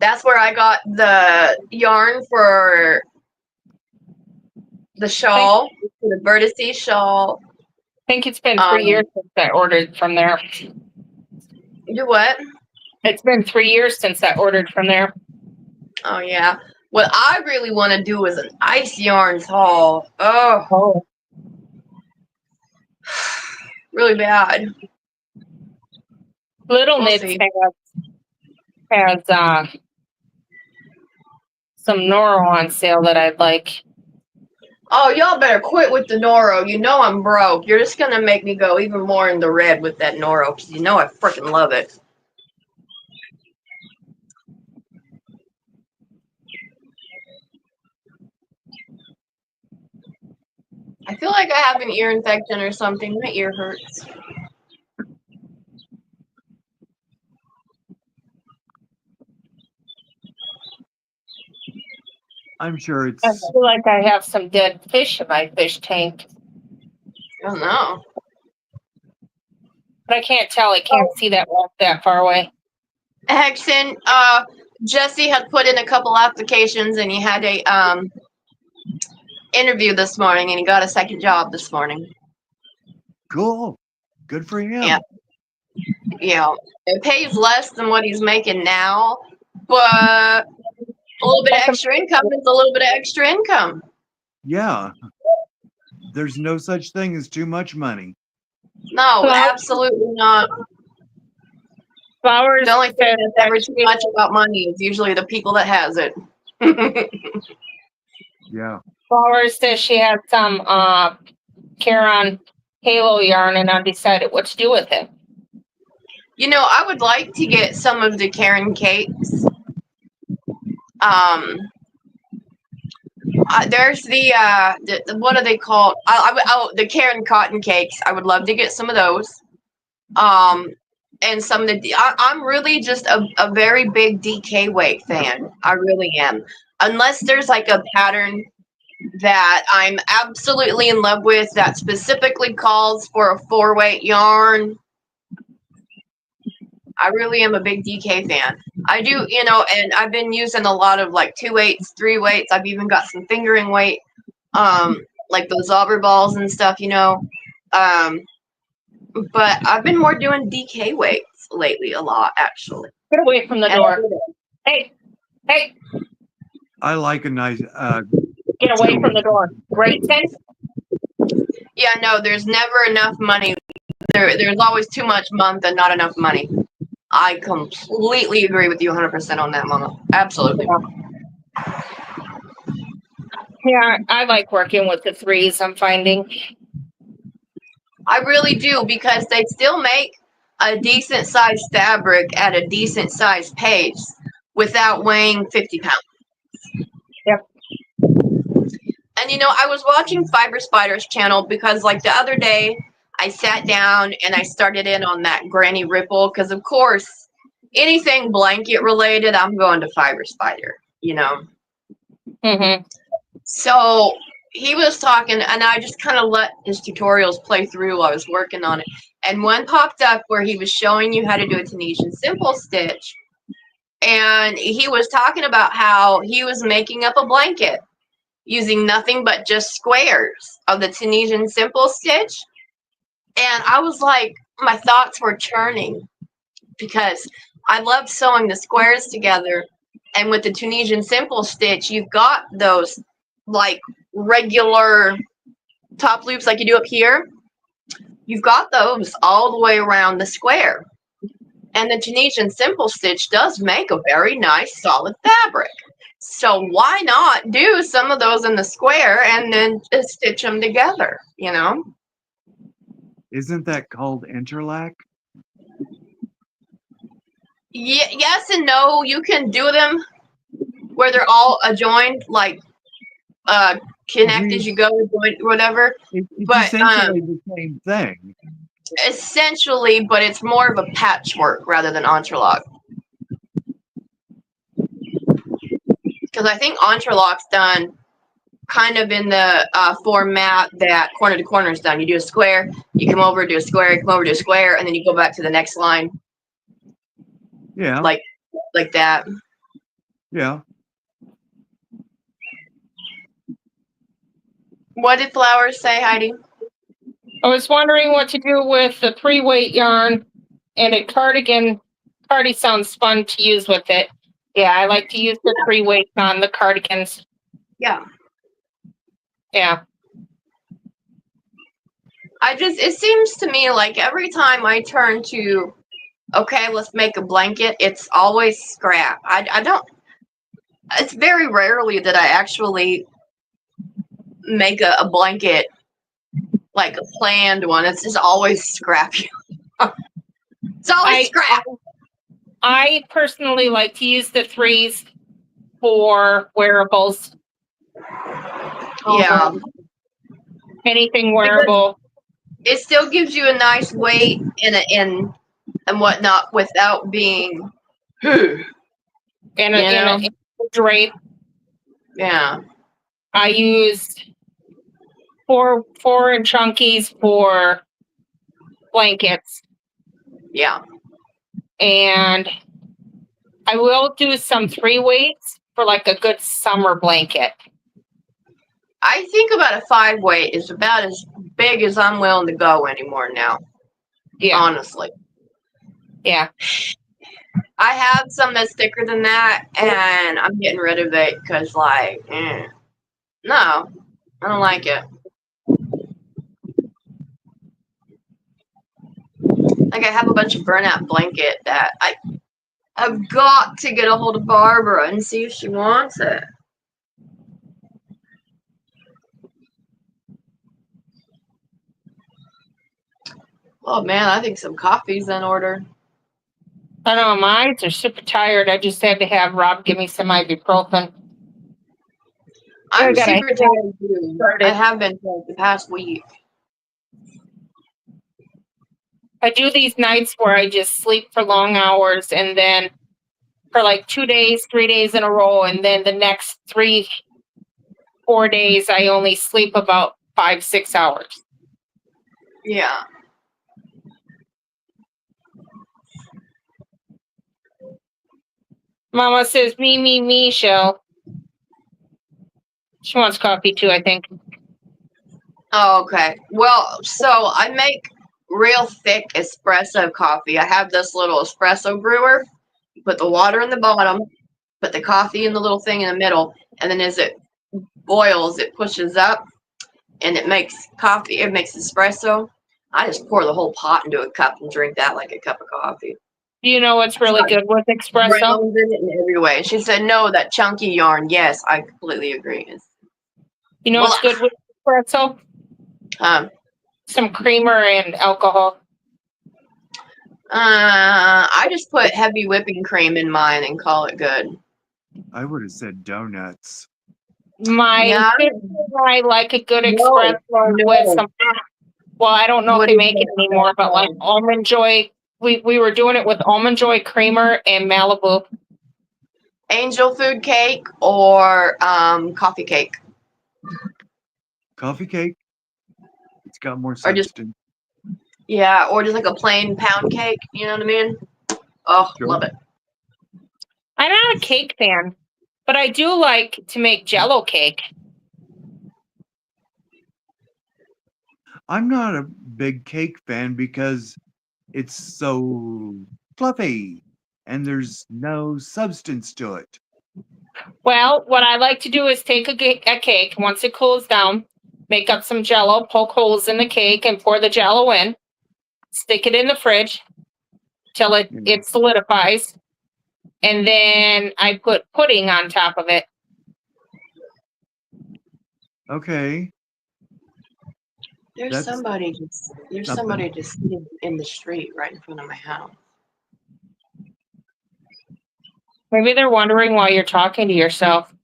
That's where I got the yarn for the shawl, for the Vertice shawl. I think it's been 3 years since I ordered from there. Do what? It's been 3 years since I ordered from there. Oh, yeah. What I really want to do is an ice yarns haul. Oh. Really bad. Little Knits has some Noro on sale that I'd like. Oh, y'all better quit with the Noro. You know I'm broke. You're just going to make me go even more in the red with that Noro because you know I freaking love it. I feel like I have an ear infection or something. My ear hurts. I'm sure it's. I feel like I have some dead fish in my fish tank, I don't know. but I can't tell. I can't see that far away. Hexen, Jesse had put in a couple applications and he had a interview this morning and he got a second job this morning. Cool. Good for him. Yeah. Yeah. It pays less than what he's making now, but a little bit of extra income is a little bit of extra income. Yeah. There's no such thing as too much money. No, absolutely not. Flowers. The only thing that's ever too much about money is usually the people that has it. Yeah. Flowers says she had some Caron Halo yarn and undecided what to do with it. You know, I would like to get some of the Karen cakes. There's the what are they called? The Karen cotton cakes. I would love to get some of those. And some of the I'm really just a very big DK weight fan. I really am. Unless there's like a pattern that I'm absolutely in love with that specifically calls for a 4-weight yarn. I really am a big DK fan. I do, you know, and I've been using a lot of like 2 weights, 3 weights. I've even got some fingering weight, like those auber balls and stuff, you know. But I've been more doing DK weights lately a lot, actually. Get away from the door. Hey. I like a nice. Get away from the door. Grayson. Yeah, no, there's never enough money. There's always too much month and not enough money. I completely agree with you 100% on that, Mama. Absolutely. Yeah, I like working with the 3s, I'm finding. I really do, because they still make a decent sized fabric at a decent sized pace without weighing 50 pounds. Yep. And you know, I was watching Fiber Spider's channel because like the other day I sat down and I started in on that Granny Ripple because of course anything blanket related I'm going to Fiber Spider, you know. Mm-hmm. So he was talking and I just kind of let his tutorials play through while I was working on it. And one popped up where he was showing you how to do a Tunisian simple stitch. And he was talking about how he was making up a blanket using nothing but just squares of the Tunisian simple stitch. And I was like, my thoughts were churning because I love sewing the squares together. And with the Tunisian simple stitch, you've got those like regular top loops like you do up here. You've got those all the way around the square. And the Tunisian simple stitch does make a very nice solid fabric. So why not do some of those in the square and then just stitch them together, you know? Isn't that called interlac? Yes and no. You can do them where they're all adjoined, like connect as you go, whatever. It's But, essentially the same thing. Essentially, but it's more of a patchwork rather than interlock. Because I think interlock's done kind of in the format that corner to corner is done. You do a square, you come over, do a square, you come over, do a square, and then you go back to the next line. Yeah. Like that. Yeah. What did Flowers say, Heidi? I was wondering what to do with the 3-weight yarn and a cardigan. Cardi sounds fun to use with it. Yeah, I like to use the 3 weights on the cardigans. Yeah. Yeah. It seems to me like every time I turn to, okay, let's make a blanket, it's always scrap. I don't, it's very rarely that I actually make a blanket, like a planned one. It's just always scrappy. It's always scrap. I personally like to use the 3s for wearables. Yeah. Anything wearable. It still gives you a nice weight and whatnot without being And a drape. Yeah. I used four and chunkies for blankets, Yeah. and I will do some 3 weights for like a good summer blanket. I think about a 5-weight is about as big as I'm willing to go anymore now. Yeah, Honestly. yeah. I have some that's thicker than that, and I'm getting rid of it because, like, no, I don't like it. Like, I have a bunch of burnout blanket that I've got to get a hold of Barbara and see if she wants it. Oh man, I think some coffee's in order. I don't know, my eyes are super tired. I just had to have Rob give me some ibuprofen. I'm gotta super tired too. started. I have been for the past week. I do these nights where I just sleep for long hours, and then for like 2 days, 3 days in a row, and then the next 3, 4 days I only sleep about 5, 6 hours. Yeah. Mama says, me, Shell. She wants coffee too, I think. Oh, okay. Well, so I make real thick espresso coffee. I have this little espresso brewer. You put the water in the bottom, put the coffee in the little thing in the middle, and then as it boils, it pushes up and it makes coffee. It makes espresso. I just pour the whole pot into a cup and drink that like a cup of coffee. Do you know what's really good with espresso? Grounds in it in every way. She said, no, that chunky yarn. Yes, I completely agree. You know what's good with espresso? Some creamer and alcohol. I just put heavy whipping cream in mine and call it good. I would have said donuts. My sister and I like a good espresso with some. Well, I don't know if they make it anymore, but like Almond Joy. We were doing it with Almond Joy creamer and Malibu. Angel food cake or coffee cake. Coffee cake. It's got more Or just- substance. Yeah, or just like a plain pound cake. You know what I mean? Oh, Sure. love it. I'm not a cake fan, but I do like to make Jell-O cake. I'm not a big cake fan because it's so fluffy and there's no substance to it. Well, what I like to do is take a cake once it cools down, make up some Jell-O, poke holes in the cake, and pour the Jell-O in. Stick it in the fridge till it solidifies, and then I put pudding on top of it. Okay. There's somebody just sitting in the street right in front of my house. Maybe they're wondering why you're talking to yourself.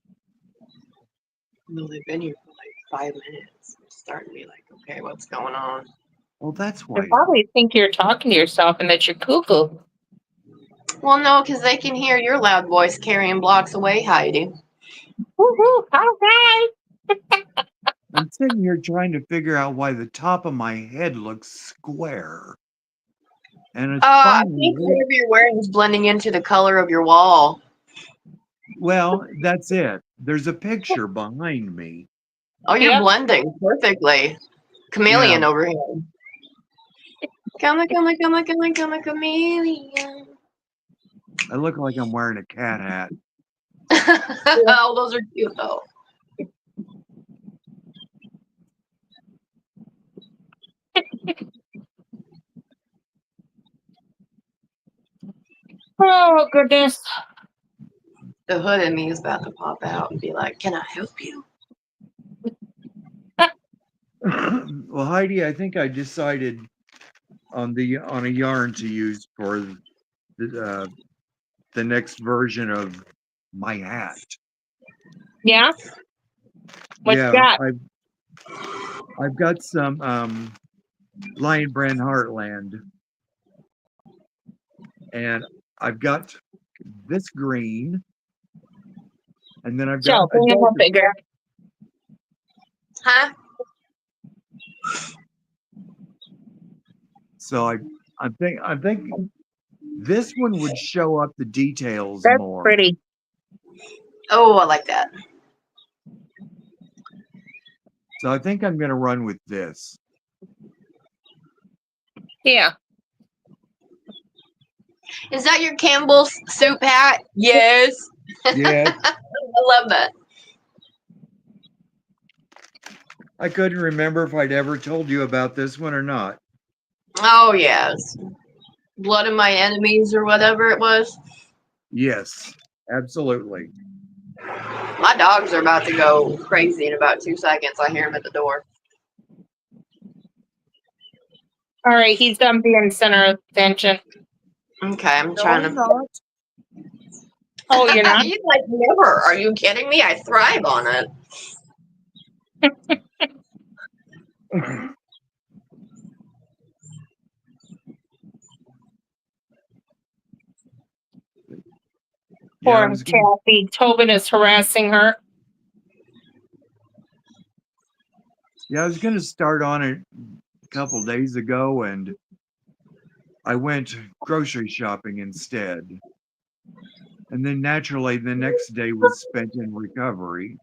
No, they've been here for like 5 minutes. It's starting to be like, okay, what's going on? Well, that's They why. probably think you're talking to yourself and that you're cuckoo. Well, no, because they can hear your loud voice carrying blocks away, Heidi. Woohoo! Okay. I'm sitting here trying to figure out why the top of my head looks square. And it's I think whatever you're wearing is blending into the color of your wall. well, that's it. There's a picture behind me. Oh, you're blending perfectly. Chameleon over here. Come, chameleon. I look like I'm wearing a cat hat. Oh, those are cute though. Oh, goodness. The hood in me is about to pop out and be like, can I help you? Well, Heidi, I think I decided on a yarn to use for the next version of my hat. Yeah? What you got? I've got some Lion Brand Heartland. And I've got this green. And then I've Joe, got bring him up bigger. Huh? So I think this one would show up the details That's more. pretty. Oh, I like that. So I think I'm going to run with this. Yeah. Is that your Campbell's soup hat? Yes. Yeah, I love that. I couldn't remember if I'd ever told you about this one or not. Oh, yes. Blood of my enemies or whatever it was. Yes, absolutely. My dogs are about to go crazy in about 2 seconds. I hear them at the door. All right, he's done being center of attention. Okay, I'm trying to. Oh, you're not? You like never. Are you kidding me? I thrive on it. Yeah, I Poor was gonna, Kathy. Tobin is harassing her. I was going to start on it a couple days ago, and I went grocery shopping instead. And then naturally, the next day was spent in recovery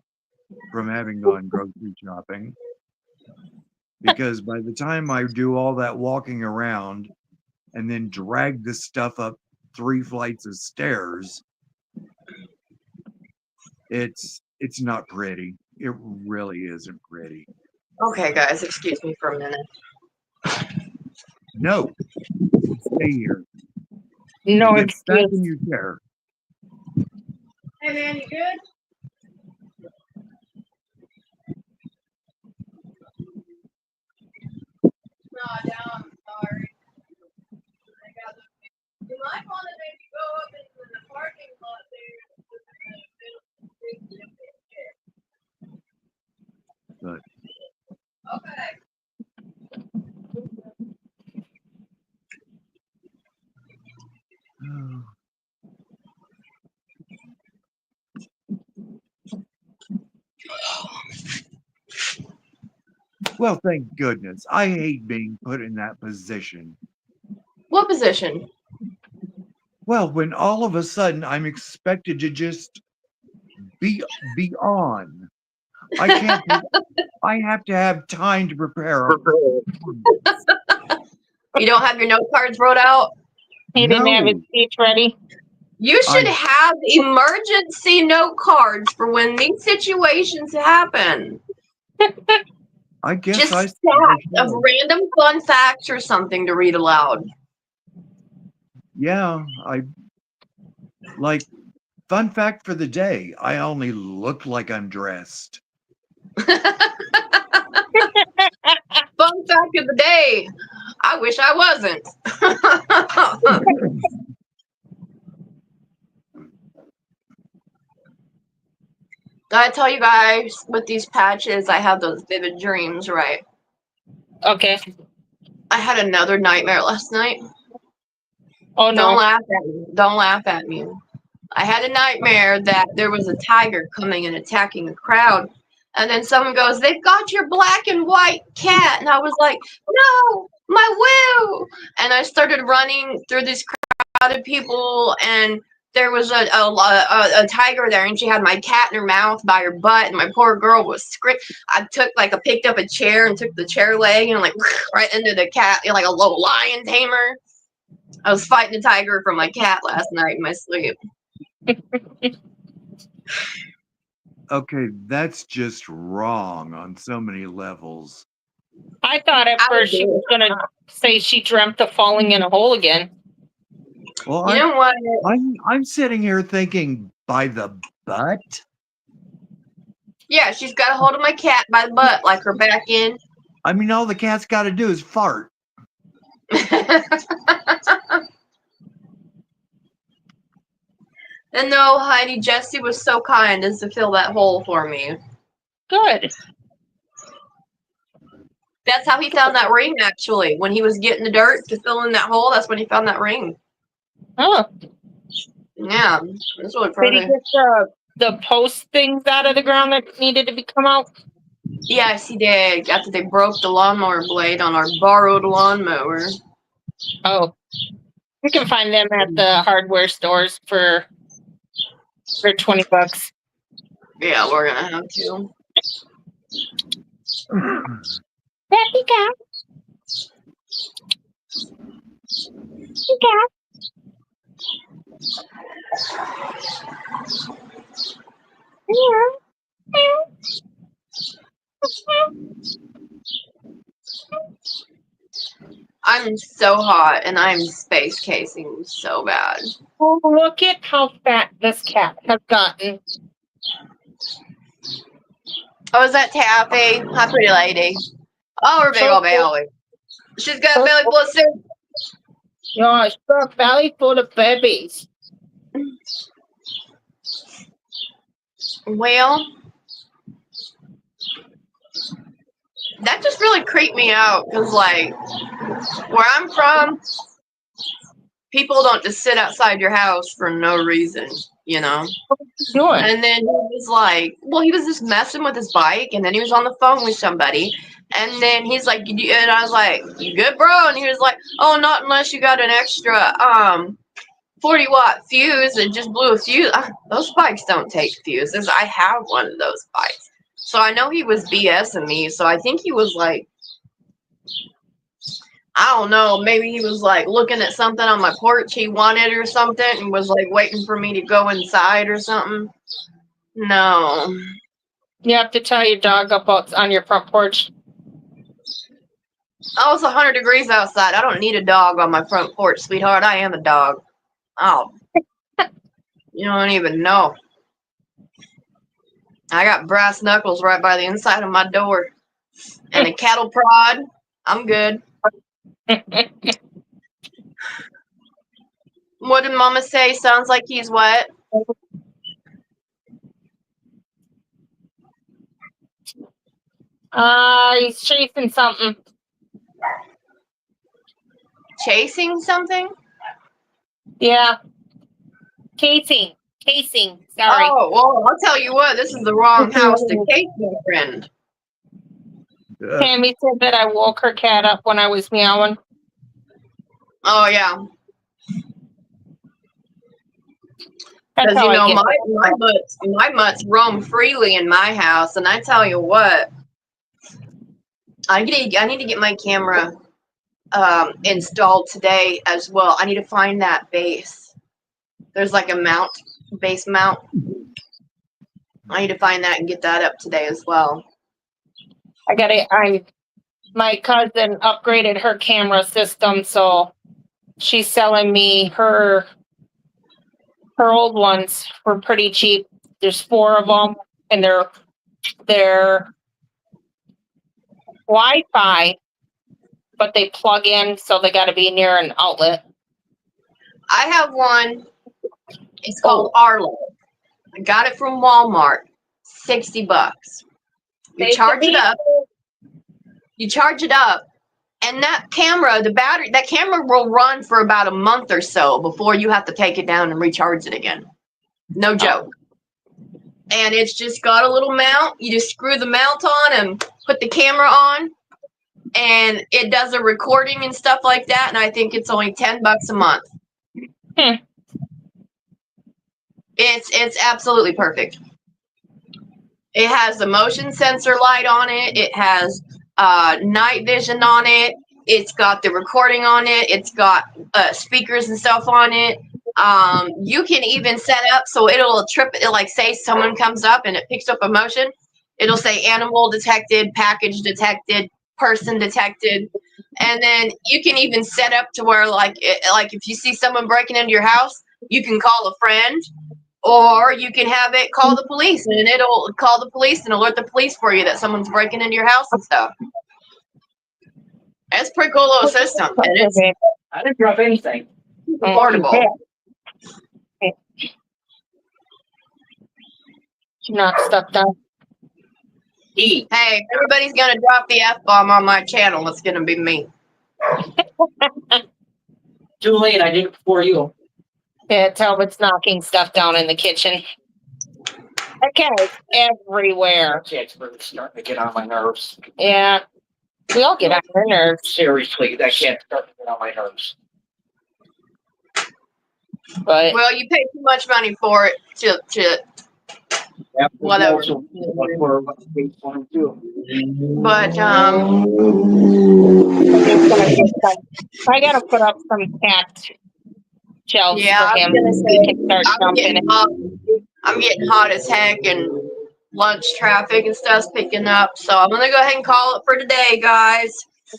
from having gone grocery shopping. Because by the time I do all that walking around and then drag this stuff up 3 flights of stairs, it's not pretty. It really isn't pretty. Okay, guys, excuse me for a minute. No, stay here. No Get back excuse. in your chair. Hey, man, you good? No, I'm sorry. You might want to maybe go up into the parking lot there. But Okay. well, thank goodness. I hate being put in that position. What position? Well, when all of a sudden I'm expected to just be on. I can't. I have to have time to prepare. You don't have your note cards wrote out? He didn't have his No. speech ready. You should I- have emergency note cards for when these situations happen. I guess Just I stacks should. of random fun facts or something to read aloud. Yeah, I like fun fact for the day. I only look like I'm dressed. Fun fact of the day. I wish I wasn't. Gotta tell you guys, with these patches, I have those vivid dreams, right? Okay. I had another nightmare last night. Oh, Don't no. laugh at me. Don't laugh at me. I had a nightmare that there was a tiger coming and attacking the crowd. And then someone goes, "They've got your black and white cat." And I was like, "No, my Woo." And I started running through this crowd of people, and there was a tiger there, and she had my cat in her mouth by her butt, and my poor girl was I picked up a chair and took the chair leg and right into the cat, like a little lion tamer. I was fighting a tiger for my cat last night in my sleep. Okay, that's just wrong on so many levels. I thought at first she was going to say she dreamt of falling in a hole again. Well, You know what? I'm sitting here thinking by the butt. Yeah, she's got a hold of my cat by the butt, like her back end. I mean, all the cat's got to do is fart. And no, Heidi, Jesse was so kind as to fill that hole for me. Good. That's how he found that ring, actually. When he was getting the dirt to fill in that hole, that's when he found that ring. Oh. Yeah, that's really Did he pretty. get the post things out of the ground that needed to be come out? Yes, he did. After they broke the lawnmower blade on our borrowed lawnmower. Oh, you can find them at the hardware stores for $20. Yeah, we're gonna have to. Happy cat. I'm so hot and I'm space casing so bad. Oh, look at how fat this cat has gotten. Oh, is that Taffy? Hi, pretty lady. Oh, her big old belly. She's got belly full of soup. Yeah, it's got a belly full of babies. Well, that just really creeped me out because, like, where I'm from, people don't just sit outside your house for no reason, you know? What are you doing? And then he was like, well, he was just messing with his bike, and then he was on the phone with somebody, and then he's like, and I was like, you good, bro? And he was like, oh, not unless you got an extra 40-watt fuse. It just blew a fuse. Those bikes don't take fuses. I have one of those bikes. So I know he was BSing me, so I think he was like, I don't know, maybe he was like looking at something on my porch he wanted or something and was like waiting for me to go inside or something. No. You have to tie your dog up on your front porch. Oh, it's 100 degrees outside. I don't need a dog on my front porch, sweetheart. I am a dog. Oh. You don't even know. I got brass knuckles right by the inside of my door. And a cattle prod. I'm good. What did Mama say? Sounds like he's what? He's chasing something. Chasing something? Yeah. Casing. Sorry. Oh, well, I'll tell you what. This is the wrong house to case, my friend. Tammy said that I woke her cat up when I was meowing. Oh, yeah. That's Because, how you know, I get my mutts roam freely in my house. And I tell you what, I need to get my camera installed today as well. I need to find that base. There's like a base mount. I need to find that and get that up today as well. My cousin upgraded her camera system, so she's selling me her old ones for pretty cheap. There's 4 of them, and they're Wi-Fi, but they plug in, so they got to be near an outlet. I have one. It's called Arlo. I got it from Walmart. $60. You charge it up. And that camera, that camera will run for about a month or so before you have to take it down and recharge it again. No joke. And it's just got a little mount. You just screw the mount on and put the camera on, and it does a recording and stuff like that. And I think it's only $10 a month. It's absolutely perfect. It has the motion sensor light on it. It has night vision on it. It's got the recording on it. It's got speakers and stuff on it. You can even set up so it'll like say someone comes up and it picks up a motion. It'll say animal detected, package detected, person detected. And then you can even set up to where like if you see someone breaking into your house, you can call a friend. Or you can have it call the police, and it'll call the police and alert the police for you that someone's breaking into your house and stuff. It's a pretty cool little system, and it's I didn't drop anything. affordable. Knock stuff down. E. Hey, everybody's gonna drop the F-bomb on my channel. It's gonna be me. Too late. I did it before you. Yeah, Talbot's knocking stuff down in the kitchen. That cat is everywhere. Cat's really starting to get on my nerves. Yeah. We all get on our nerves. Seriously, that cat's starting to get on my nerves. But Well, you pay too much money for it to Yeah, whatever. also what we're going to do. But I gotta put up some cat shelves yeah, I for him. was gonna He say can start jumping. I'm getting hot as heck, and lunch traffic and stuff's picking up. So I'm gonna go ahead and call it for today, guys.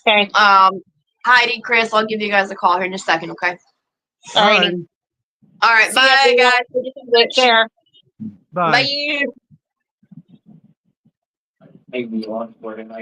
Okay. Heidi, Chris, I'll give you guys a call here in a second, okay? Alrighty. All right, See bye, everyone. guys. Thank you so Take much. care. Bye. Bye. Maybe on for tonight.